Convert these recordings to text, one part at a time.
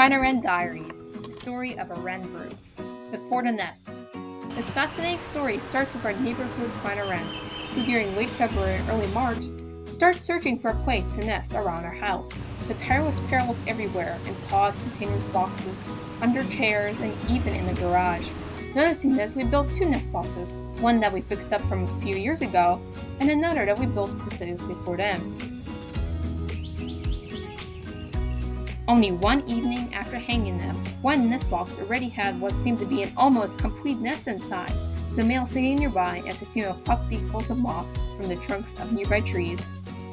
Wren Diaries, the story of a wren brood. Before the nest. This fascinating story starts with our neighborhood wrens, who during late February and early March start searching for a place to nest around our house. The tireless pair looked everywhere, in pots, containers, boxes, under chairs, and even in the garage. Noticing this, we built two nest boxes, one that we fixed up from a few years ago, and another that we built specifically for them. Only one evening after hanging them, one nest box already had what seemed to be an almost complete nest inside, the male sitting nearby as the female plucked beakfuls of moss from the trunks of nearby trees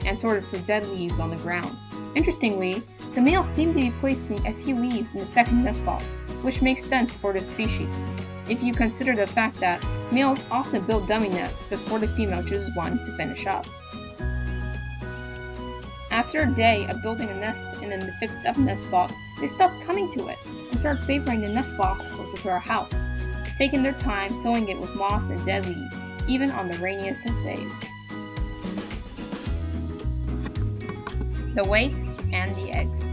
and sorted for dead leaves on the ground. Interestingly, the male seemed to be placing a few leaves in the second nest box, which makes sense for this species, if you consider the fact that males often build dummy nests before the female chooses one to finish up. After a day of building a nest in the fixed-up nest box, they stopped coming to it and started favoring the nest box closer to our house, taking their time filling it with moss and dead leaves, even on the rainiest of days. The wait and the eggs.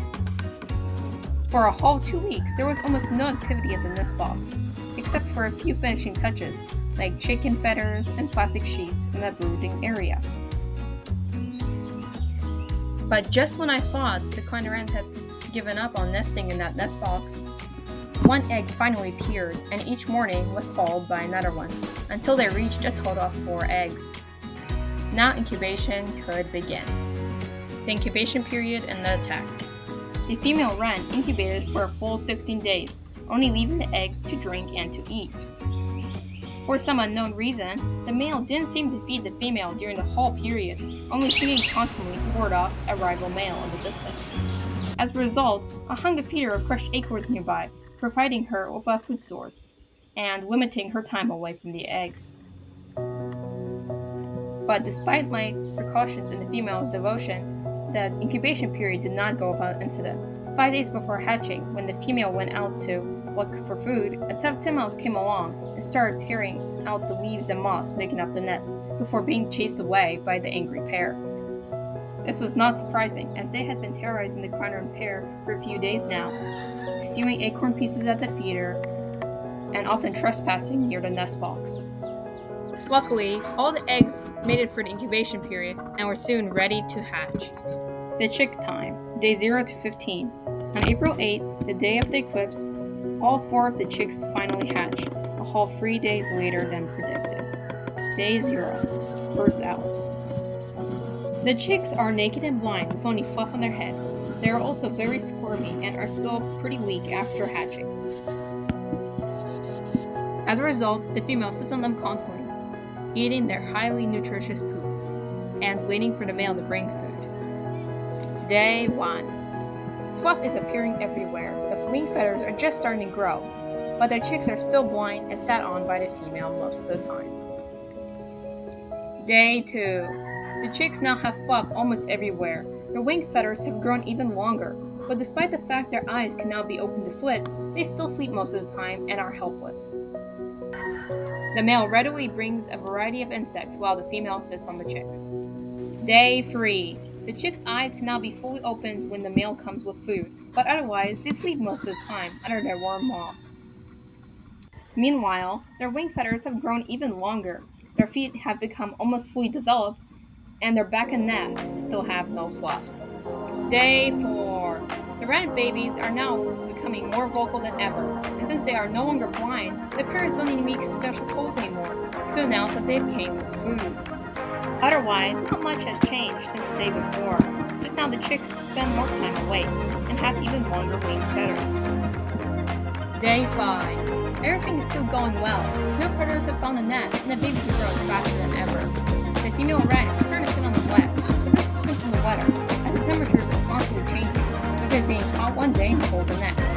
For a whole 2 weeks, there was almost no activity at the nest box, except for a few finishing touches, like chicken feathers and plastic sheets in the brooding area. But just when I thought the wrens had given up on nesting in that nest box, one egg finally appeared, and each morning was followed by another one, until they reached a total of 4 eggs. Now incubation could begin. The incubation period and the attack. The female wren incubated for a full 16 days, only leaving the eggs to drink and to eat. For some unknown reason, the male didn't seem to feed the female during the whole period, only singing constantly to ward off a rival male in the distance. As a result, I hung a feeder of crushed acorns nearby, providing her with a food source, and limiting her time away from the eggs. But despite my precautions and the female's devotion, the incubation period did not go without incident. 5 days before hatching, when the female went out to look for food, a tough mouse came along and started tearing out the leaves and moss making up the nest, before being chased away by the angry pair. This was not surprising, as they had been terrorizing the wren pair for a few days now, stealing acorn pieces at the feeder, and often trespassing near the nest box. Luckily, all the eggs made it for the incubation period and were soon ready to hatch. The chick time, day 0 to 15. On April 8, the day of the eclipse, all 4 of the chicks finally hatched, a whole 3 days later than predicted. Day 0, first hours. The chicks are naked and blind with only fluff on their heads. They are also very squirmy and are still pretty weak after hatching. As a result, the female sits on them constantly, eating their highly nutritious poop, and waiting for the male to bring food. Day 1. Fluff is appearing everywhere. The wing feathers are just starting to grow, but their chicks are still blind and sat on by the female most of the time. Day 2. The chicks now have fluff almost everywhere. Their wing feathers have grown even longer, but despite the fact their eyes can now be opened to slits, they still sleep most of the time and are helpless. The male readily brings a variety of insects while the female sits on the chicks. Day 3. The chicks' eyes can now be fully opened when the male comes with food, but otherwise they sleep most of the time under their warm maw. Meanwhile, their wing feathers have grown even longer, their feet have become almost fully developed, and their back and neck still have no fluff. Day 4. The wren babies are now becoming more vocal than ever, and since they are no longer blind, the parents don't need to make special calls anymore to announce that they've came with food. Otherwise, not much has changed since the day before. Just now the chicks spend more time awake and have even longer wing feathers. Day 5. Everything is still going well. No predators have found the nest, and the babies are growing faster than ever. The female wren is starting to sit on the west, but this depends on the weather, as the temperatures are constantly changing, either being hot one day and cold the next.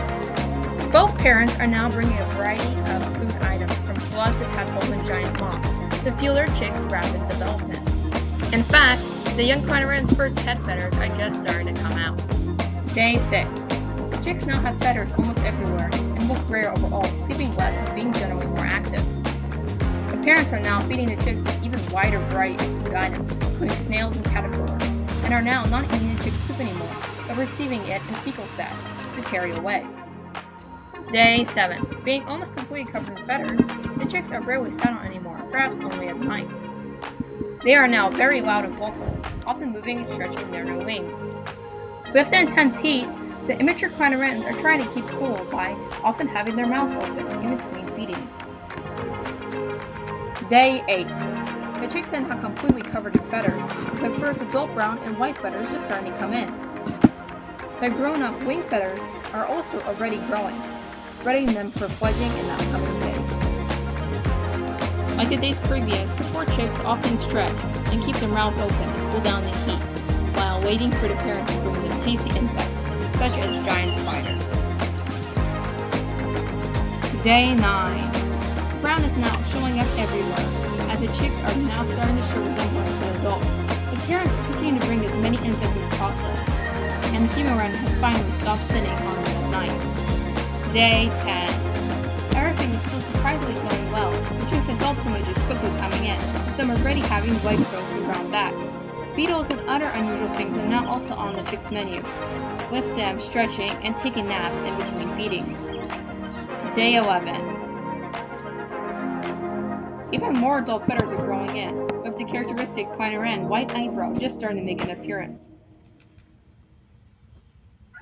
Both parents are now bringing a variety of food items, from slugs to tadpoles and giant moths, to fuel their chicks' rapid development. In fact, the young wren's first head feathers are just starting to come out. Day 6. The chicks now have feathers almost everywhere and look rare overall, sleeping less and being generally more active. The parents are now feeding the chicks an even wider variety of food items, including snails and caterpillars, and are now not eating the chicks' poop anymore, but receiving it in fecal sacks, to carry away. Day 7. Being almost completely covered in feathers, the chicks are rarely silent anymore, perhaps only at night. They are now very loud and vocal, often moving and stretching their new wings. With the intense heat, the immature clan wrens are trying to keep cool by often having their mouths open in between feedings. Day 8. The chicks are now completely covered in feathers, with their first adult brown and white feathers just starting to come in. Their grown-up wing feathers are also already growing, readying them for fledging in the upcoming days. Like the days previous, the 4 chicks often stretch and keep their mouths open to cool down the heat, while waiting for the parents to bring them tasty insects, such as giant spiders. Day 9. Brown is now showing up everywhere, as the chicks are now starting to show resemblance to adults. The parents continue to bring as many insects as possible, and the female wren has finally stopped sitting on them at night. Day 10. Everything is still surprisingly going well. The chicks' adult plumage is quickly coming in, with them already having white throats and brown backs. Beetles and other unusual things are now also on the chicks' menu, with them stretching and taking naps in between feedings. Day 11. Even more adult feathers are growing in, with the characteristic clan wren white eyebrow just starting to make an appearance.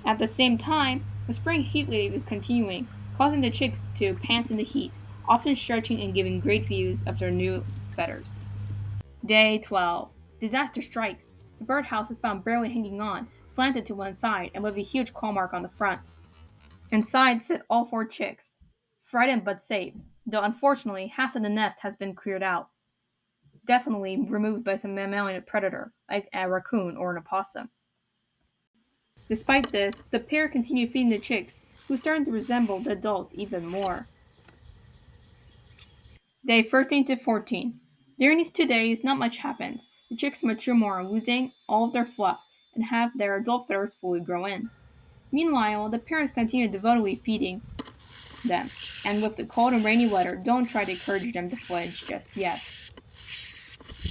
At the same time, the spring heat wave is continuing, causing the chicks to pant in the heat, often stretching and giving great views of their new feathers. Day 12. Disaster strikes. The birdhouse is found barely hanging on, slanted to one side and with a huge claw mark on the front. Inside sit all 4 chicks, frightened but safe, though unfortunately half of the nest has been cleared out, definitely removed by some mammalian predator, like a raccoon or an opossum. Despite this, the pair continue feeding the chicks, who are starting to resemble the adults even more. Day 13 to 14. During these 2 days, not much happens. The chicks mature more, losing all of their fluff, and have their adult feathers fully grow in. Meanwhile, the parents continue devotedly feeding them, and with the cold and rainy weather, don't try to encourage them to fledge just yet.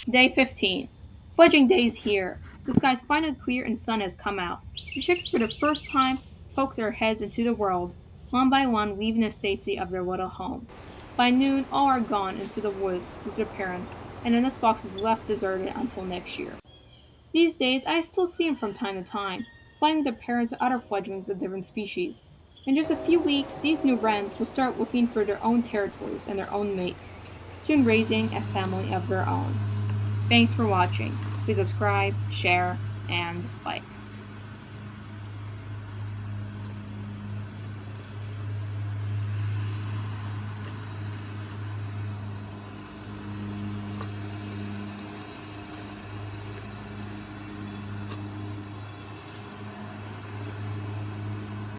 Day 15. Fledging day is here. The sky is finally clear and the sun has come out. The chicks for the first time poke their heads into the world, one by one leaving the safety of their little home. By noon, all are gone into the woods with their parents, and the nest box is left deserted until next year. These days, I still see them from time to time, flying with their parents and other fledglings of different species. In just a few weeks, these new wrens will start looking for their own territories and their own mates, soon raising a family of their own. Thanks for watching. Please subscribe, share, and like.